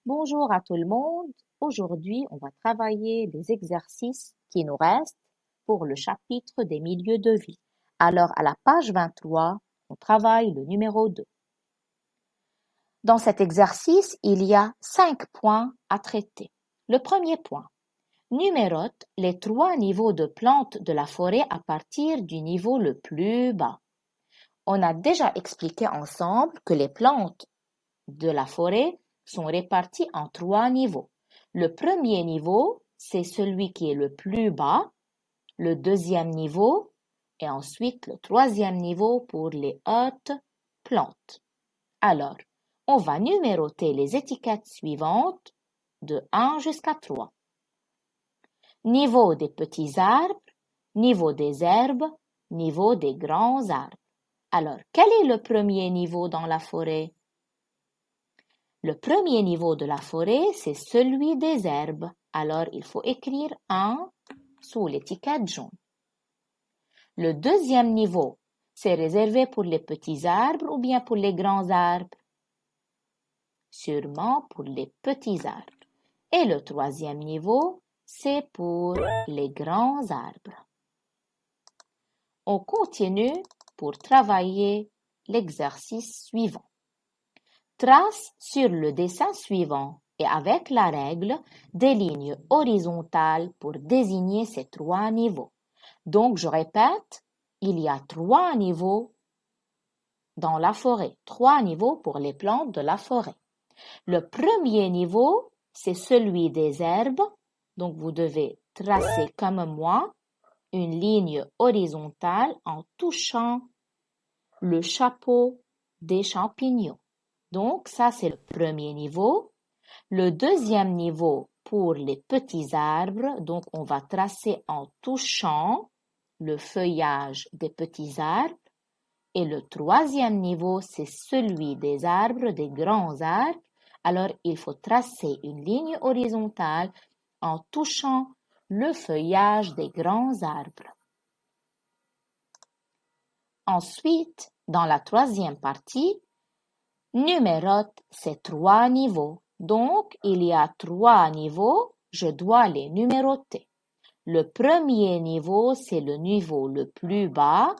Bonjour à tout le monde. Aujourd'hui, on va travailler les exercices qui nous restent pour le chapitre des milieux de vie. Alors, à la page 23, on travaille le numéro 2. Dans cet exercice, il y a 5 points à traiter. Le premier point. Numérote les 3 niveaux de plantes de la forêt à partir du niveau le plus bas. On a déjà expliqué ensemble que les plantes de la forêt sont réparties en 3 niveaux. Le premier niveau, c'est celui qui est le plus bas, le deuxième niveau et ensuite le troisième niveau pour les hautes plantes. Alors, on va numéroter les étiquettes suivantes de 1 jusqu'à 3. Niveau des petits arbres, niveau des herbes, niveau des grands arbres. Alors, quel est le premier niveau dans la forêt? Le premier niveau de la forêt, c'est celui des herbes. Alors, il faut écrire 1 sous l'étiquette jaune. Le deuxième niveau, c'est réservé pour les petits arbres ou bien pour les grands arbres? Sûrement pour les petits arbres. Et le troisième niveau, c'est pour les grands arbres. On continue pour travailler l'exercice suivant. Trace sur le dessin suivant et avec la règle des lignes horizontales pour désigner ces 3 niveaux. Donc, je répète, il y a 3 niveaux dans la forêt, 3 niveaux pour les plantes de la forêt. Le premier niveau, c'est celui des herbes. Donc, vous devez tracer comme moi une ligne horizontale en touchant le chapeau des champignons. Donc, ça, c'est le premier niveau. Le deuxième niveau pour les petits arbres, donc on va tracer en touchant le feuillage des petits arbres. Et le troisième niveau, c'est celui des arbres, des grands arbres. Alors, il faut tracer une ligne horizontale en touchant le feuillage des grands arbres. Ensuite, dans la troisième partie, numérote ces 3 niveaux. Donc, il y a 3 niveaux, je dois les numéroter. Le premier niveau, c'est le niveau le plus bas,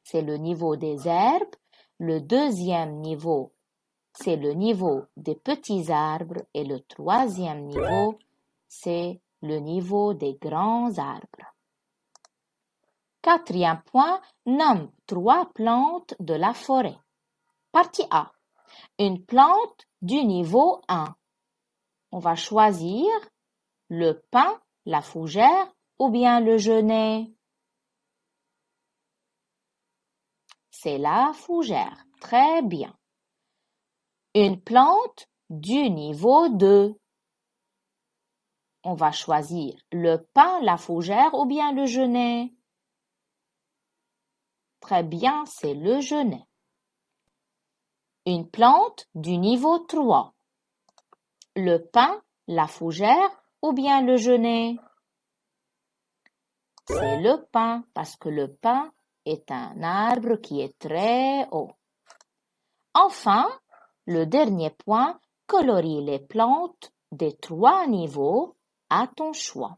c'est le niveau des herbes. Le deuxième niveau, c'est le niveau des petits arbres. Et le troisième niveau, c'est le niveau des grands arbres. Quatrième point, nomme 3 plantes de la forêt. Partie A. Une plante du niveau 1. On va choisir le pin, la fougère ou bien le genêt. C'est la fougère. Très bien. Une plante du niveau 2. On va choisir le pin, la fougère ou bien le genêt. Très bien, c'est le genêt. Une plante du niveau 3. Le pin, la fougère ou bien le genêt? C'est le pin parce que le pin est un arbre qui est très haut. Enfin, le dernier point, colorie les plantes des 3 niveaux à ton choix.